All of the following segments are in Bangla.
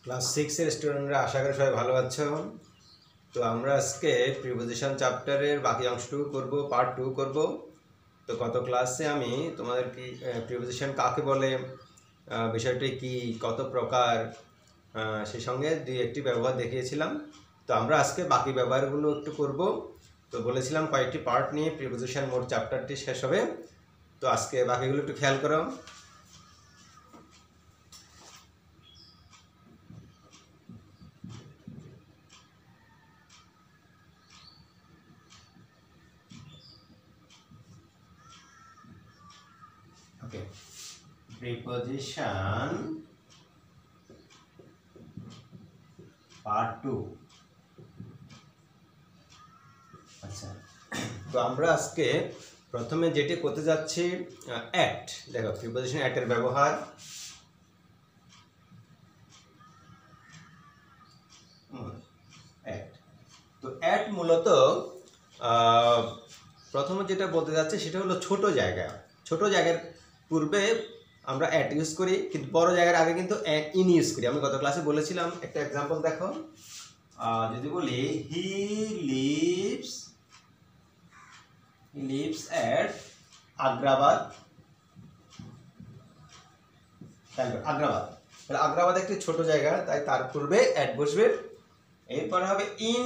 ক্লাস 6 এর স্টুডেন্টরা আশা করি সবাই ভালো আছো। তো আমরা আজকে প্রিপোজিশন চ্যাপ্টারের বাকি অংশটুকু করব, পার্ট 2 করব। তো গত ক্লাসে আমি তোমাদের কি প্রিপোজিশন কাকে বলে, বিষয়টি কি, কত প্রকার, সেই সঙ্গে দুই একটি ব্যবহার দেখিয়েছিলাম। তো আমরা আজকে বাকি ব্যবহারগুলো একটু করব। তো বলেছিলাম কয়েকটি পার্ট নিয়ে প্রিপোজিশন মোট চ্যাপ্টারটি শেষ হবে। তো আজকে বাকিগুলো একটু খেয়াল করো। Okay, preposition part 2। আচ্ছা, তো আমরা আজকে প্রথমে যেটি করতে যাচ্ছি অ্যাট। দেখো প্রিপোজিশন অ্যাট এর ব্যবহার। অ্যাট, তো অ্যাট মূলত প্রথমে যেটা বলতে যাচ্ছে সেটা হলো ছোট জায়গা। ছোট জায়গার পূর্বে আমরা অ্যাট ইউজ করি, কিন্তু বড় জায়গার আগে কিন্তু ইন ইউজ করি। আমি গত ক্লাসে বলেছিলাম, একটা এক্সাম্পল দেখো। যদি বলি he lives at Agrabad, Agrabad, তাহলে আগ্রাবাদ একটি ছোট জায়গা, তাই তার পূর্বে অ্যাট বসবে। এরপর হবে ইন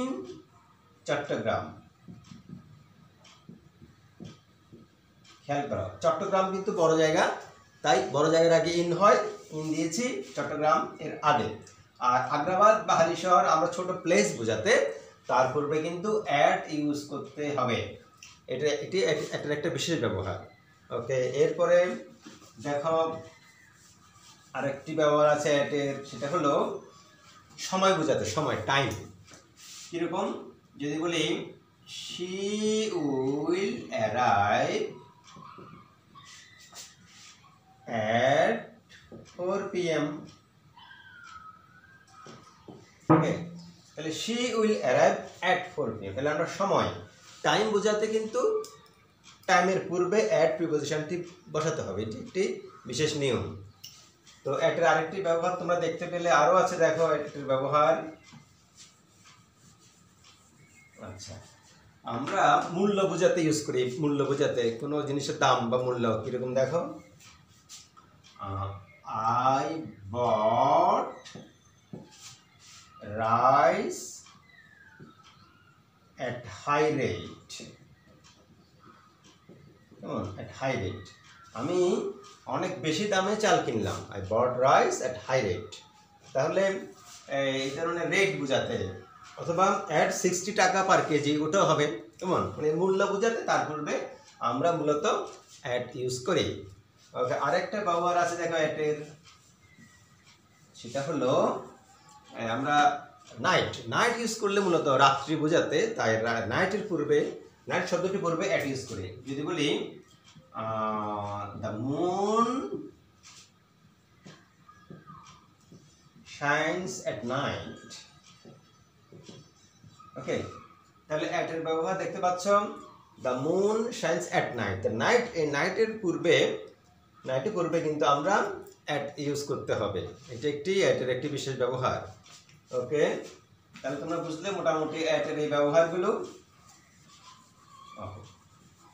চট্টগ্রাম। খেয়াল করো, চট্টগ্রাম কিন্তু বড় জায়গা, তাই বড় জায়গার আগে ইন হয়, ইন দিয়েছি চট্টগ্রাম এর আগে। আর আগ্রাবাদ বা হালিশহর আমরা ছোট প্লেস বোঝাতে তার পূর্বে কিন্তু অ্যাট ইউজ করতে হবে। এটি এটার একটা বিশেষ ব্যবহার। ওকে, এরপরে দেখো আরেকটি ব্যবহার আছে অ্যাটের, সেটা হলো সময় বোঝাতে, সময়, টাইম। কিরকম, যদি বলি she will arrive at 4 PM, ওকে, তাহলে she will arrive at 4 PM, তাহলে আমরা সময়, টাইম বোঝাতে কিন্তু টাইমের পূর্বে অ্যাট প্রিপোজিশনটি বসাতে হবে। এটি একটি বিশেষ নিয়ম। তো অ্যাটের আরেকটি ব্যবহার তোমরা দেখতে পেলে, আরো আছে, দেখো অ্যাটের ব্যবহার। আচ্ছা, আমরা মূল্য বোঝাতে ইউজ করি, মূল্য বোঝাতে কোনো জিনিসের দাম বা মূল্য। কিরকম দেখো, I bought rice at high rate. কেমন, এট হাই রেট, আমি অনেক বেশি দামে চাল কিনলাম। I bought rice at high rate, তাহলে এই ধরনের রেট বোঝাতে, অথবা অ্যাট 60 টাকা পার কেজি, ওটাও হবে। কেমন, মানে মূল্য বোঝাতে তার পূর্বে আমরা মূলত অ্যাট ইউজ করি। ওকে, আরেকটা ব্যবহার আছে দেখো অ্যাটের, সেটা হলো আমরা নাইট ইউজ করলে মূলত রাত্রি বোঝাতে, তাই নাইটের পূর্বে, নাইট শব্দটি পূর্বে অ্যাট ইউজ করি। যদি বলি the moon shines at night, okay, তাহলে অ্যাট এর ব্যবহার দেখতে পাচ্ছ, the moon shines at night, the night, এই নাইটের পূর্বে কিন্তু আমরা অ্যাট ইউজ করতে হবে। এটা একটি অ্যাটের একটি বিশেষ ব্যবহার। ওকে, তাহলে তোমরা বুঝলে মোটামুটি অ্যাটের এই ব্যবহারগুলো।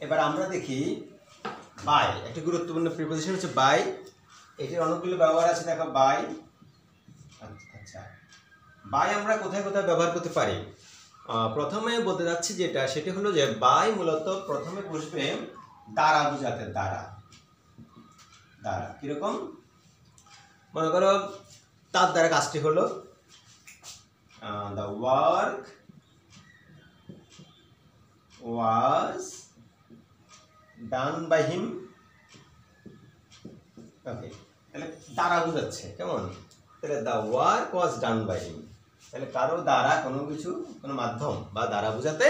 এবার আমরা দেখি বাই, একটি গুরুত্বপূর্ণ প্রিপোজিশন হচ্ছে বাই। এটির অনেকগুলো ব্যবহার আছে, দেখো বাই। আচ্ছা, বাই আমরা কোথায় কোথায় ব্যবহার করতে পারি? প্রথমে বলতে যাচ্ছি যেটা, সেটি হলো যে বাই মূলত প্রথমে বসবে দ্বারা বোঝাতে, দ্বারা। কিরকম, মনে করো তার দ্বারা কাজটি হলো, the work was done by him, ওকে, তাহলে দ্বারা বোঝাচ্ছে। কেমন, তাহলে the work was done by him, তাহলে কারো দ্বারা, কোনো কিছু, কোনো মাধ্যম বা দ্বারা বোঝাতে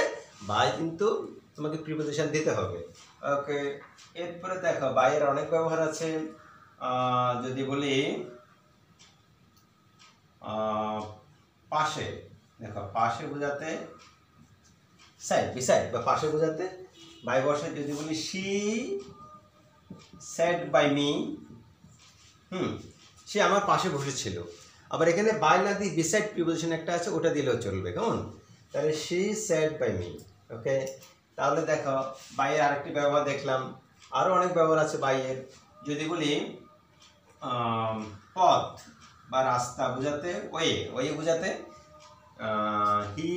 বাই কিন্তু তোমাকে প্রিপোজিশন দিতে হবে। ওকে, এরপরে দেখো বাইয়ের অনেক ব্যবহার আছে। যদি বলি পাশে, দেখো পাশে বোঝাতে সাইড, বিসাইড বা পাশে বোঝাতে বাই বসে। যদি বলি she sat by me, সে আমার পাশে বসেছিল। আবার এখানে বাই না দিয়ে বিসাইড প্রিপোজিশন একটা আছে, ওটা দিলেও চলবে। কেমন? তাহলে she said by me. Okay, তাহলে দেখো বাইয়ের আরেকটি ব্যবহার দেখলাম, আরও অনেক ব্যবহার আছে বাইয়ের। যদি বলি পথ বা রাস্তা বোঝাতে, ওয়ে বোঝাতে হি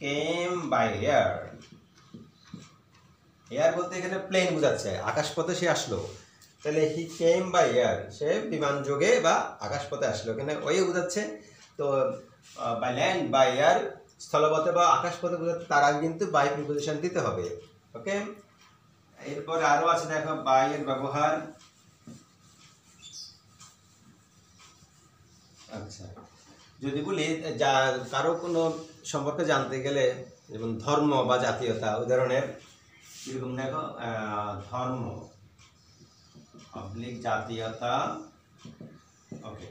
কেম বাই এয়ার। এয়ার বলতে এখানে প্লেন বোঝাচ্ছে, আকাশপথে সে আসলো। তাহলে হি কেম বাই এয়ার, সে বিমান যোগে বা আকাশপথে আসলো। এখানে ওয়ে বোঝাচ্ছে। তো বাই ল্যান্ড বাই এয়ার, স্থলপথে বা আকাশপথে বোঝাতে তার আগে কিন্তু বাই প্রিপোজিশন দিতে হবে। ওকে, এরপরে আরো আছে দেখো বাই এর ব্যবহার। আচ্ছা, যদি বলি কারো কোনো সম্পর্কে জানতে গেলে, যেমন ধর্ম বা জাতীয়তা, উদাহরণের এরকম দেখো ধর্ম অবলিক জাতীয়তা। ওকে,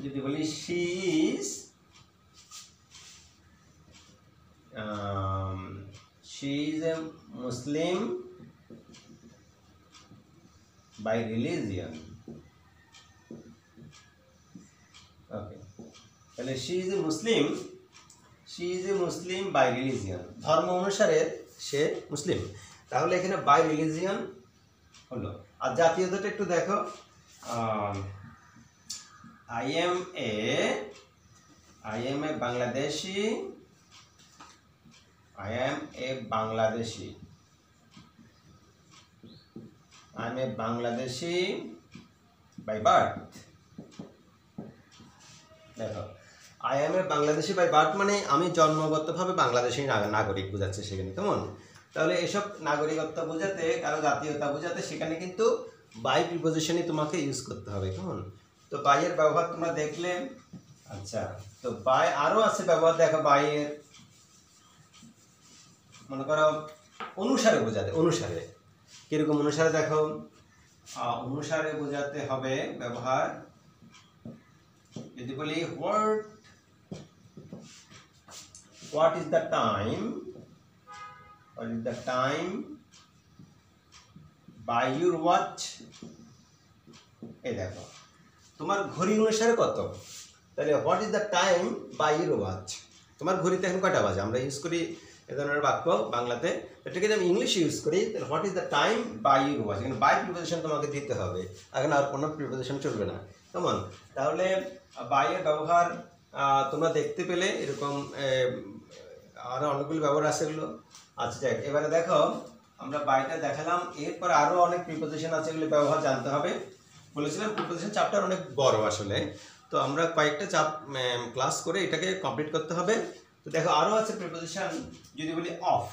যদি বলি she is a Muslim by religion. Okay, তাহলে she is a Muslim by religion, ধর্ম অনুসারে সে মুসলিম। তাহলে এখানে বাই রিলিজিয়ন হলো। আর জাতীয়তাটা একটু দেখো, I am a Bangladeshi, by birth. দেখো I am a Bangladeshi by birth মানে আমি জন্মগতভাবে বাংলাদেশি নাগরিক বোঝাচ্ছে সেখানে। কেমন? তাহলে এসব নাগরিকত্ব বোঝাতে, কারো জাতীয়তা বোঝাতে সেখানে কিন্তু বাই প্রিপোজিশনই তোমাকে ইউজ করতে হবে। কেমন? তো বাইয়ের ব্যবহার তোমরা দেখলে। আচ্ছা, তো বাই আরো আছে ব্যবহার দেখো বাইয়ের, মনে করো অনুসারে বোঝাতে। অনুসারে কিরকম? অনুসারে দেখো, অনুসারে বোঝাতে হবে ব্যবহার। যদি বলি what is the time, by your watch. এই দেখো তোমার ঘড়ি অনুসারে কত, তাহলে what is the time by your watch. তোমার ঘড়িতে এখন কয়টা বাজে? আমরা ইউজ করি এ ধরনের বাক্য বাংলাতে, এটাকে যদি আমি ইংলিশে ইউজ করি তাহলে what is the time by your watch. এখানে বাই প্রিপোজিশন তোমাকে দিতে হবে, এখন আর কোনো প্রিপোজিশন চলবে না। কেমন? তাহলে বাইয়ের ব্যবহার তোমরা দেখতে পেলে। এরকম আরও অনেকগুলো ব্যবহার আছে এগুলো। আচ্ছা যাক, এবারে দেখো আমরা বাইটা দেখালাম, এরপর আরও অনেক প্রিপোজিশন আছে, এগুলো ব্যবহার জানতে হবে। বলেছিলাম প্রিপোজিশন চ্যাপ্টার অনেক বড় আসলে, তো আমরা কয়েকটা ক্লাস করে এটাকে কমপ্লিট করতে হবে। তো দেখো আরও আছে প্রিপোজিশন। যদি বলি অফ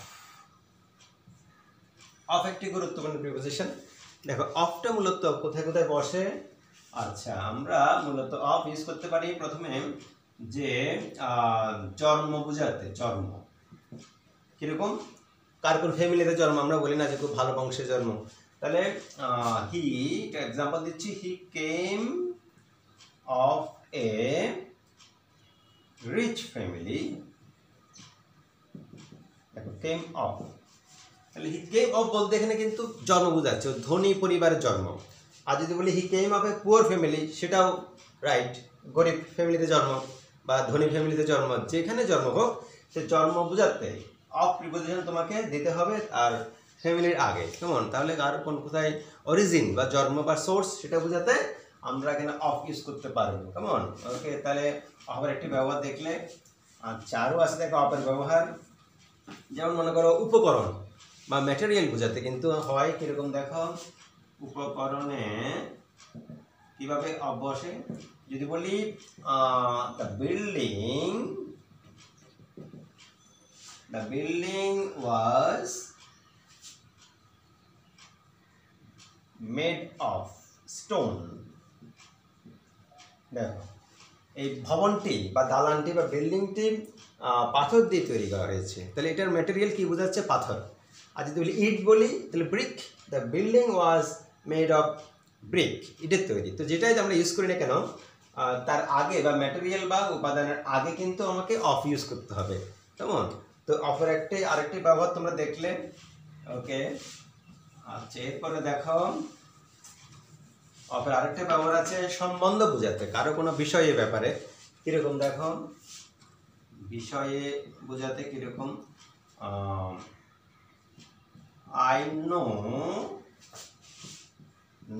একটি গুরুত্বপূর্ণ প্রিপোজিশন। দেখো অফটা মূলত কোথায় কোথায় বসে। আচ্ছা, আমরা মূলত অফ ইউজ করতে পারি প্রথমে যে জন্ম বোঝাতে। জন্ম কিরকম? কার কোন ফ্যামিলিতে জন্ম, আমরা বলি না যে খুব ভালো বংশে জন্ম। তাহলে হি, এক্সাম্পল দিচ্ছি, হি কেম অফ এ রিচ ফ্যামিলি। দেখো কেম অফ, তাহলে হি কেম অফ বলতে এখানে কিন্তু জন্ম বোঝাচ্ছে, ধনী পরিবারের জন্ম। আর যদি বলি হি কেম অফ এ পুয়ার ফ্যামিলি, সেটাও রাইট, গরিব ফ্যামিলিতে জন্ম বা ধনী ফ্যামিলিতে জন্ম, যেখানে জন্ম হোক সে জন্ম বোঝাতে অফ প্রিপোজিশন তোমাকে দিতে হবে আর ফ্যামিলির আগে। কেমন? তাহলে কার কোন কোথায় অরিজিন বা জন্ম বা সোর্স সেটা বোঝাতে আমরা এখানে অফ ইউজ করতে পারবো। কেমন? ওকে, তাহলে অফের একটি ব্যবহার দেখলে। আচ্ছা, আরও আছে দেখো অফের ব্যবহার। যেমন মনে করো উপকরণ বা ম্যাটেরিয়াল বোঝাতে কিন্তু হয় কিরকম দেখো, উপকরণে কিভাবে অফ বসে। যদি বলি the building was made of stone. দেখো এই ভবনটি বা দালানটি বা বিল্ডিংটি পাথর দিয়ে তৈরি করা হয়েছে, তাহলে এটার ম্যাটেরিয়াল কি বোঝাচ্ছে? পাথর। আর যদি বলি ইট বলি তাহলে brick, the building was made of brick, ইটের তৈরি। তো যেটাই আমরা ইউজ করি না কেন তার আগে বা ম্যাটেরিয়াল বা উপাদানের আগে কিন্তু আমাকে অফ ইউজ করতে হবে। কেমন? তো অফের আরেকটি ব্যবহার তোমরা দেখলে। ওকে, আচ্ছা, এরপরে দেখো অফের আরেকটা ব্যবহার আছে সম্বন্ধ বোঝাতে, কারো কোনো বিষয়ের ব্যাপারে। কিরকম দেখো, বিষয়ে বোঝাতে কিরকম, I know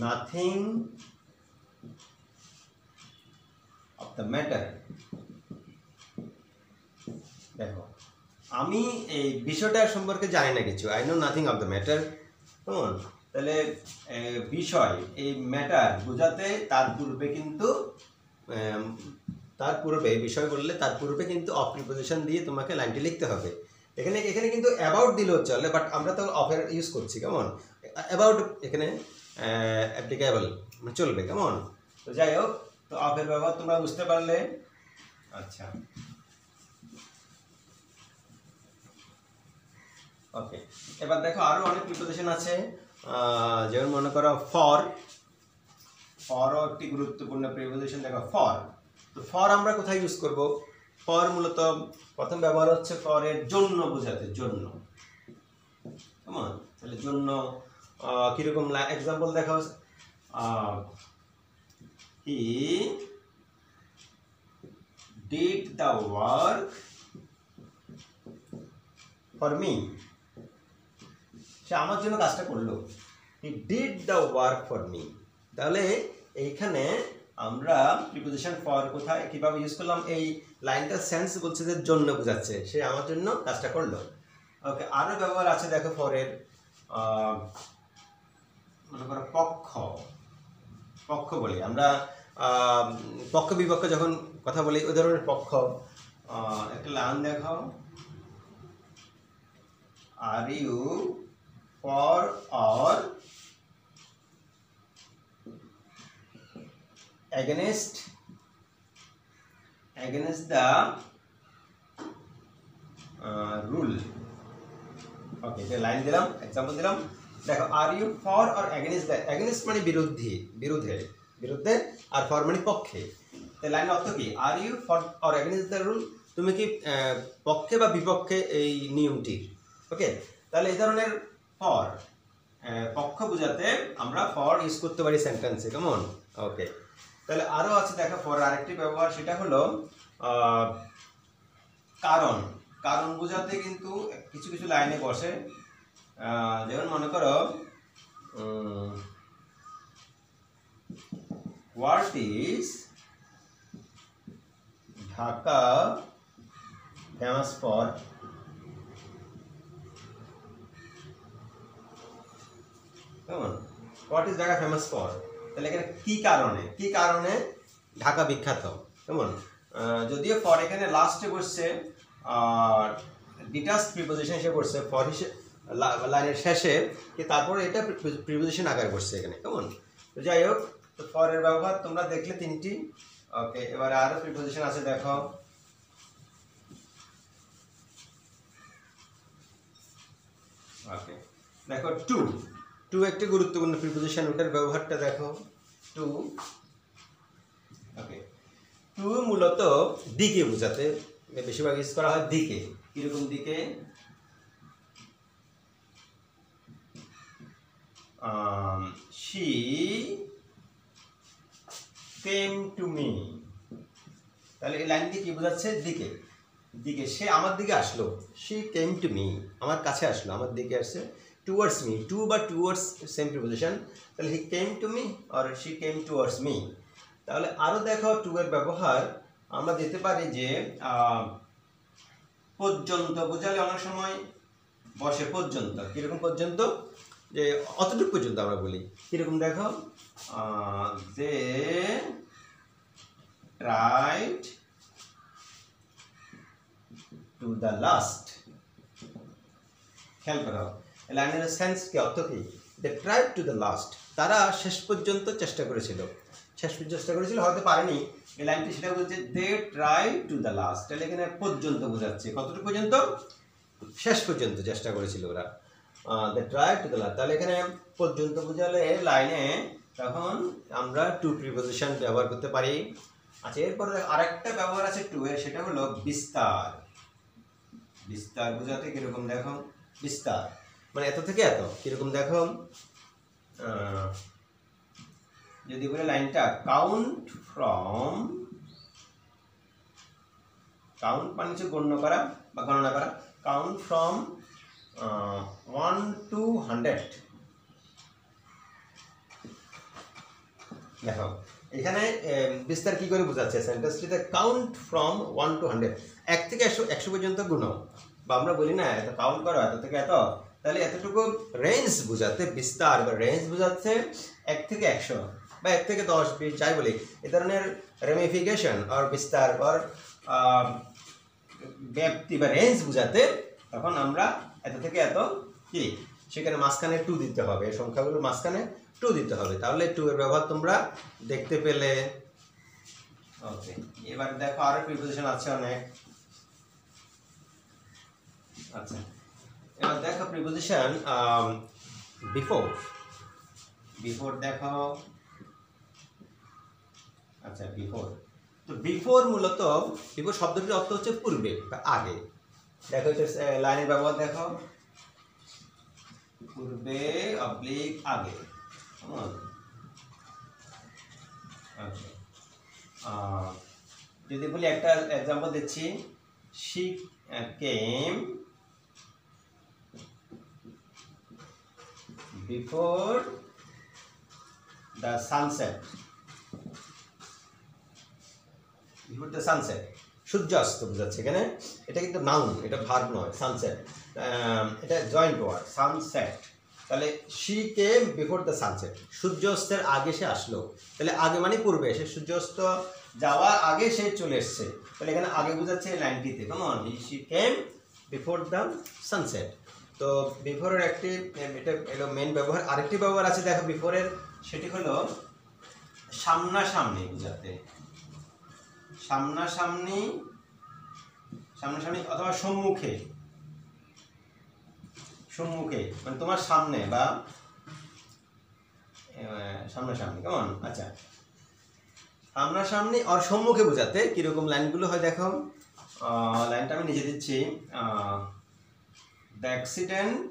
nothing of the matter. দেখো আমি এই বিষয়টা সম্পর্কে জানি না কিছু, I know nothing of the matter. কেমন, তাহলে বিষয় এই ম্যাটার বোঝাতে তার পূর্বে কিন্তু তার পূর্বে বিষয় বললে তার পূর্বে কিন্তু অফ প্রিপোজিশন দিয়ে তোমাকে লাইনটি লিখতে হবে। এখানে এখানে কিন্তু অ্যাবাউট দিলেও চলে, বাট আমরা তো অফের ইউজ করছি। কেমন, অ্যাবাউট এখানে অ্যাপ্লিকেবল চলবে। কেমন, তো যাই হোক, তো অফের ব্যবহার তোমরা বুঝতে পারলে। আচ্ছা, ওকে, এবার দেখো আরো অনেক প্রিপোজিশন আছে, যেমন মনে করো ফর। ফরও একটি গুরুত্বপূর্ণ প্রিপোজিশন। দেখো ফর, তো ফর আমরা কোথায় ইউজ করব? ফর মূলত প্রথম ব্যবহার হচ্ছে ফরের জন্য বোঝাতে, জন্য। কেমন, তাহলে জন্য কিরকম এক্সাম্পল দেখো, he did the work for me. সে আমার জন্য কাজটা করলো, he did the work for me. তাহলে এইখানে আমরা প্রিপোজিশন ফর কোথায় কিভাবে ইউজ করলাম? এই লাইনটা সেন্স বলছে যে জন্য বোঝাচ্ছে, সে আমার জন্য কাজটা করলো। ওকে, আরো ব্যবহার আছে দেখো ফরের, মনে করো পক্ষ। পক্ষ বলি আমরা, পক্ষ বিপক্ষ যখন কথা বলি ওই ধরনের পক্ষ। একটা লাইন দেখো, are you for or against the rule। Okay, এটা লাইন দিলাম, এক্সাম্পল দিলাম। দেখো, are you for or against the, against মানে বিরুদ্ধে, বিরুদ্ধে, বিরুদ্ধে, আর ফর মানে পক্ষে। তাই লাইনের অর্থ কি? Are you for or against the rule, তুমি কি পক্ষে বা বিপক্ষে এই নিয়মটির। ওকে, তাহলে এই ধরনের ফর পক্ষ বোঝাতে আমরা ফর ইউজ করতে পারি সেন্টেন্সে। কেমন, ওকে। তাহলে আরো আছে দেখো ফর আরেকটি ব্যবহার, সেটা হলো কারণ। কারণ বোঝাতে কিন্তু কিছু কিছু লাইনে বসে, যেমন মনে করো what is Dhaka famous for. কেমন, what is Dhaka famous for, তাহলে এখানে কি কারণে, কি কারণে ঢাকা বিখ্যাত। কেমন, যদিও ফর এখানে লাস্টে বসছে, আর ডিটাচ প্রিপোজিশন হিসেবে বসছে, ফর হিসেবে লাইনের শেষে, কি তারপরে এটা প্রিপোজিশন আকারে বসছে এখানে। কেমন, তো যাই হোক, তো ফরের ব্যবহার তোমরা দেখলে তিনটি। ওকে, এবার আরো প্রিপোজিশন আছে দেখো, ওকে দেখো টু। টু একটি গুরুত্বপূর্ণ প্রিপোজিশন, ওটার ব্যবহারটা দেখো, টু। ওকে, টু মূলত দিকে বোঝাতে বেশিরভাগ ইউজ করা হয়, দিকে। কিরকম দিকে, she came to me। তাহলে এই লাইন দিয়ে কি বোঝাচ্ছে? দিকে, দিকে, সে আমার দিকে আসলো। she came to me, আমার কাছে আসলো, আমার দিকে আসছে। towards me, to বা towards সেম প্রিপোজিশন, তাহলে he came to me or she came towards me। তাহলে আরো দেখো টু এর ব্যবহার আমরা দিতে পারি যে পর্যন্ত বোঝালে অনেক সময় বসে পর্যন্ত। কিরকম পর্যন্ত, যে অতটুকু পর্যন্ত আমরা বলি। কিরকম দেখো, যে ট্রাইড টু দ্য লাস্ট। খেয়াল করো লাইনের সেন্স কি, অর্থ কি? They tried to the last, তারা শেষ পর্যন্ত চেষ্টা করেছিল। শেষ পর্যন্ত চেষ্টা করেছিল, হয়তো পারেনি। এই লাইনটি সেটা বলছে they try to the last, তাহলে এখানে পর্যন্ত বোঝাচ্ছে। কতটুকু পর্যন্ত? শেষ পর্যন্ত চেষ্টা করেছিল ওরা। They try to the last, তাহলে এখানে পর্যন্ত বোঝালে লাইনে তখন আমরা টু প্রিপোজিশন ব্যবহার করতে পারি। আচ্ছা, এরপরে আরেকটা ব্যবহার আছে টু এর, সেটা হলো বিস্তার। বিস্তার বোঝাতে কিরকম দেখো, বিস্তার মানে এত থেকে এত। কিরকম দেখো, যদি বলে লাইনটা কাউন্ট মানে হচ্ছে গণনা করা, কাউন্ট ফ্রম 1 to 100। দেখো এখানে বিস্তার কি করে বোঝাচ্ছে সেন্টেন্সটিতে, কাউন্ট ফ্রম 1 to 100, 1 থেকে 100 পর্যন্ত গুণ, বা আমরা বলি না এত কাউন্ট করো এত থেকে এত, তাহলে এতটুকু রেঞ্জ বোঝাতে, বিস্তার বা রেঞ্জ বোঝাচ্ছে 1 থেকে 100 বা 1 থেকে 10 20 যাই বলি, এ ধরনের রেমিফিকেশন আর বিস্তার আর ব্যাপ্তি বা রেঞ্জ বোঝাতে তখন আমরা এত থেকে এত কি সেখানে মাঝখানে 2 দিতে হবে, সংখ্যাগুলোর মাঝখানে 2 দিতে হবে, তাহলে 2 এর ব্যবহার তোমরা দেখতে পেলে। ওকে, এবার দেখো আরো প্রিপোজিশন আছে অনেক। আচ্ছা, এবার দেখো প্রিপোজিশন বিফোর দেখো। আচ্ছা, তো বিফোর মূলত বিফোর শব্দটির অর্থ হচ্ছে পূর্বে বা আগে। দেখো লাইনের ব্যবহার দেখো, পূর্বে অবলিক আগে। যদি বলি একটা এক্সাম্পল দিচ্ছি, she came before the sunset। সূর্যাস্ত বোঝাচ্ছে এখানে, এটা কিন্তু নাউন, এটা ভার্ব নয়। সানসেট এটা জয়েন্ট ওয়ার্ড, সানসেট। তাহলে she came before the sunset, সূর্যাস্তের আগে সে আসলো, তাহলে আগে মানে পূর্বে, সে সূর্যাস্ত যাওয়ার আগে সে চলে এসছে, তাহলে এখানে আগে বোঝাচ্ছে লাইনটিতে। কেমন, she came before the sunset। তো বিফোরের একটি এটা এলো মেন ব্যবহার। আরেকটি ব্যবহার আছে দেখো বিফোরের, সেটি হলো সামনাসামনি বোঝাতে, সামনাসামনি অথবা সম্মুখে, মানে তোমার সামনে বা সামনাসামনি। কেমন, আচ্ছা, সামনাসামনি আর সম্মুখে বোঝাতে কিরকম লাইনগুলো হয় দেখো। লাইনটা আমি নিজে দিচ্ছি। দ্য অ্যাক্সিডেন্ট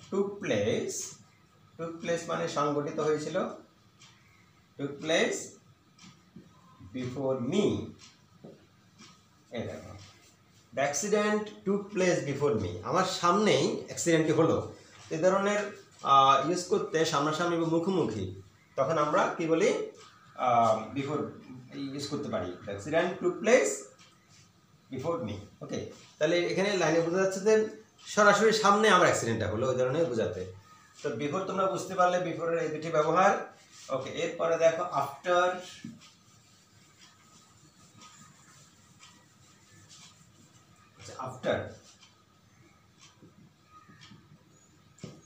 টুক প্লেস মানে সংঘটিত হয়েছিল, took place before me। এই দেখো, the accident took place before me, আমার সামনেই অ্যাক্সিডেন্টটি হলো। এই ধরনের ইউজ করতে সামনাসামনি বা মুখোমুখি, তখন আমরা কি বলি, বিফোর ইউজ করতে পারি, the accident took place before me। ওকে, তাহলে এখানে লাইনে বোঝা যাচ্ছে যে সরাসরি সামনে আমার অ্যাক্সিডেন্টটা হলো, ওই ধরনের বোঝাতে। তো বিফোর তোমরা বুঝতে পারলে বিফোরের এই দুটি ব্যবহার। ওকে, এরপরে দেখো আফটার।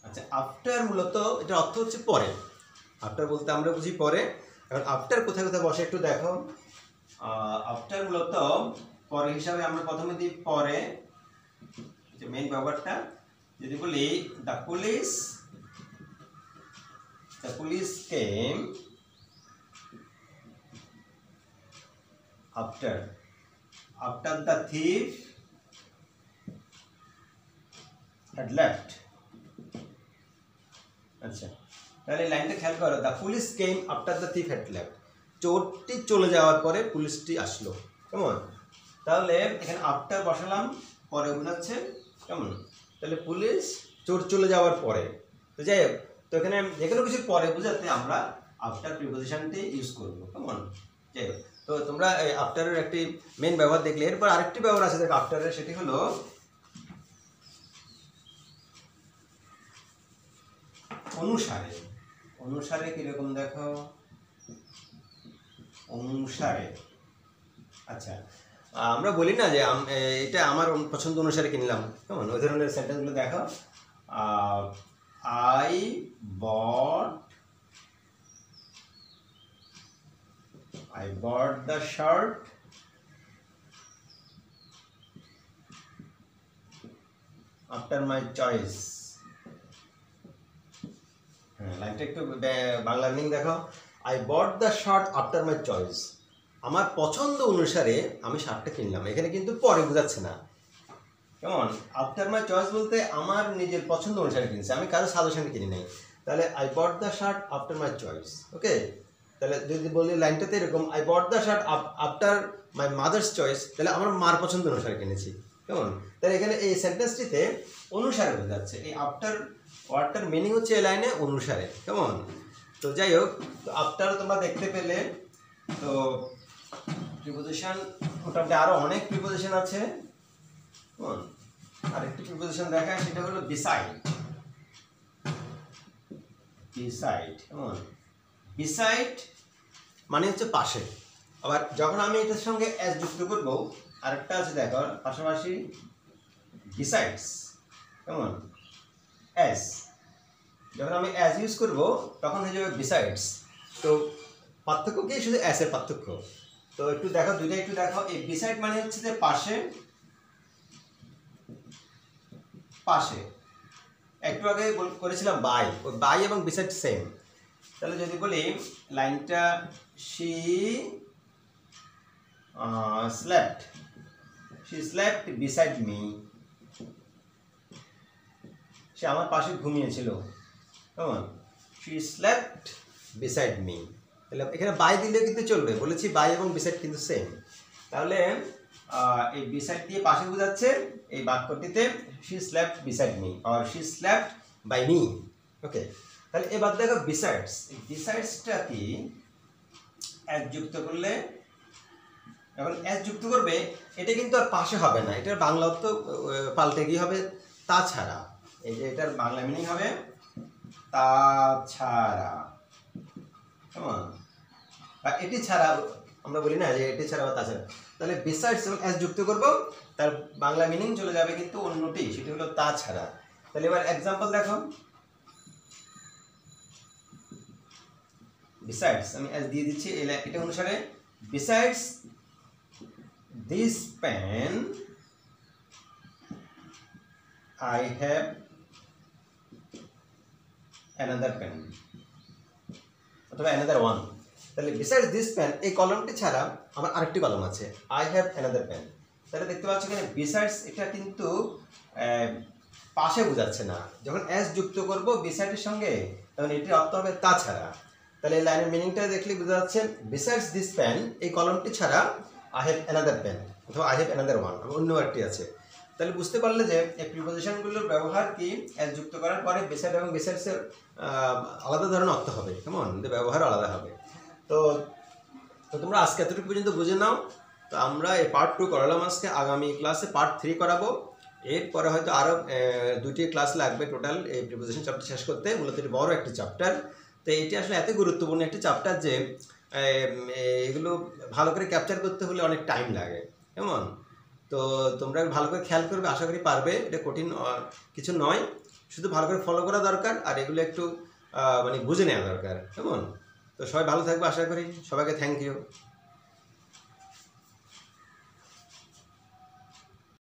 আচ্ছা, আফটার মূলত এটা অর্থ হচ্ছে পরে। আফটার বলতে আমরা বুঝি পরে। এখন আফটার কোথায় কোথায় বসে একটু দেখো। আফটার মূলত পরে হিসাবে আমরা প্রথমে দিই পরে, যে মেইন ব্যবহারটা। যদি বলি the police came after the thief had left। আচ্ছা, তাহলে লাইনটা খেয়াল করো, the police came after the thief had left, চোরটি চলে যাওয়ার পরে পুলিশটি আসলো। কেমন, তাহলে এখানে আফটার বসালাম, পরে বোঝাচ্ছে। কেমন, তাহলে পুলিশ চোর চলে যাওয়ার পরে। তো যাই হোক, তো এখানে যে কোনো কিছুর পরে বোঝাতে আমরা আফটার প্রিপোজিশনটি ইউজ করবো। কেমন, যাই হোক, তো তোমরা এই আফটারের একটি মেন ব্যবহার দেখলে। এরপর আরেকটি ব্যবহার আছে দেখো আফটারের, সেটি হলো অনুসারে। অনুসারে কিরকম দেখো, অনুসারে। আচ্ছা, আমরা বলি না যে এটা আমার পছন্দ অনুসারে কিনলাম, কেমন, ওই ধরনের সেন্টেন্সগুলো দেখো। I bought the shirt after my choice। লাইনটা একটু বাংলা মিনিং দেখো। I bought the shirt after my choice, আমার পছন্দ অনুসারে আমি শার্টটা কিনলাম। এখানে কিন্তু পরে বোঝাচ্ছে না। কেমন, আফটার মাই চয়েস বলতে আমার নিজের পছন্দ অনুসারে কিনছি, আমি কারো সাজেশন কিনি নাই। তাহলে I bought the shirt after my choice. Okay, তাহলে যদি বলি লাইনটাতে এরকম I bought the shirt after my mother's choice, তাহলে আমার মার পছন্দ অনুসারে কিনেছি। কেমন? তাহলে এখানে এই সেন্টেন্সটিতে অনুসারে বোঝাচ্ছে, এই আফটার ওয়ার্ডটার মিনিং হচ্ছে এই লাইনে অনুসারে। কেমন? তো যাই হোক, তো আফটার তোমরা দেখতে পেলে। তো প্রিপোজিশন মোটামুটি আরো অনেক প্রিপোজিশন আছে। কেমন? আরেকটি প্রিপোজিশন দেখায়, সেটা হলো বিসাইড। বিসাইড, কেমন? বিসাইড মানে হচ্ছে পাশে। আবার যখন আমি এটার সঙ্গে অ্যাজ যুক্ত করব, আরেকটা আছে দেখো পাশাপাশি বিসাইডস। কেমন? অ্যাজ, যখন আমি অ্যাজ ইউজ করব তখন হয়ে যাবে বিসাইডস। তো পার্থক্য কি? শুধু অ্যাসের পার্থক্য। তো একটু দেখো, দুইটা একটু দেখো। এই বিসাইড মানে হচ্ছে যে পাশে, পাশে। একটু আগে করেছিলাম বাই, ওই বাই এবং বিসাইড সেম। তাহলে যদি বলি লাইনটা শি স্লেপ্ট বিসাইড মি, সে আমার পাশে ঘুমিয়েছিল। কেমন? She slept beside me. তাহলে এখানে বাই দিলে কিন্তু চলবে, বলেছি বাই এবং বিসাইড কিন্তু সেম। তাহলে এই বিসাইড দিয়ে পাশে বোঝাচ্ছে এই বাক্যটিতে she slept beside me or she slept by me. Okay, তাহলে এবার দেখো বিসাইডস। এই বিসাইডসটা কি? অ্যাজ যুক্ত করলে, এখন অ্যাজ যুক্ত করবে, এটা কিন্তু আর পাশে হবে না, এটার বাংলা অর্থ পাল্টে গিয়ে হবে তাছাড়া। এই যে এটার বাংলা মিনিং হবে তাছাড়া। কেমন? বা এটি ছাড়া, আমরা বলি না যে এটি ছাড়া বা তাছাড়া। তাহলে বিসাইডস এবং অ্যাজ যুক্ত করব, তার বাংলা মিনিং চলে যাবে কিন্তু অন্যটি, সেটি হলো তাছাড়া। তাহলে এবার এক্সাম্পল দেখো। বিসাইডস আমি অ্যাজ দিয়ে দিচ্ছি এটা অনুসারে। Besides this pen I have another pen অথবা another one। তাহলে besides this pen, এই কলমটি ছাড়া আমার আরেকটি কলম আছে, I have another pen। তাহলে দেখতে পাচ্ছ এখানে besides এটা কিন্তু পাশে বোঝাচ্ছে না। যখন as যুক্ত করব beside এর সঙ্গে, তখন এটির অর্থ হবে তাছাড়া। তাহলে এই লাইনের মিনিংটা দেখলে বোঝা যাচ্ছে besides this pen, এই কলমটি ছাড়া I have another pen অথবা I have another one, অন্য একটি আছে। তাহলে বুঝতে পারলে যে এই প্রিপোজিশনগুলোর ব্যবহার কি, অ্যাজ যুক্ত করার পরে বিসাইড এবং বিসাইডসের আলাদা ধরনের অর্থ হবে। কেমন? ব্যবহার আলাদা হবে। তো তোমরা আজকে এতটুকু পর্যন্ত বুঝে নাও। তো আমরা এই পার্ট 2 করালাম আজকে, আগামী ক্লাসে পার্ট 3 করাবো। এরপরে হয়তো আরও 2টি ক্লাস লাগবে টোটাল এই প্রিপোজিশন চ্যাপ্টার শেষ করতে। মূলত এটি বড় একটি চ্যাপ্টার। তো এটি আসলে এত গুরুত্বপূর্ণ একটি চ্যাপ্টার যে এগুলো ভালো করে ক্যাপচার করতে হলে অনেক টাইম লাগে। কেমন? তো তোমরা ভালো করে খেয়াল করবে, আশা করি পারবে। এটা কঠিন কিছু নয়, শুধু ভালো করে ফলো করা দরকার, আর এগুলো একটু মানে বুঝে নেওয়া দরকার। কেমন? তো সবাই ভালো থাকবে আশা করি। সবাইকে থ্যাংক ইউ।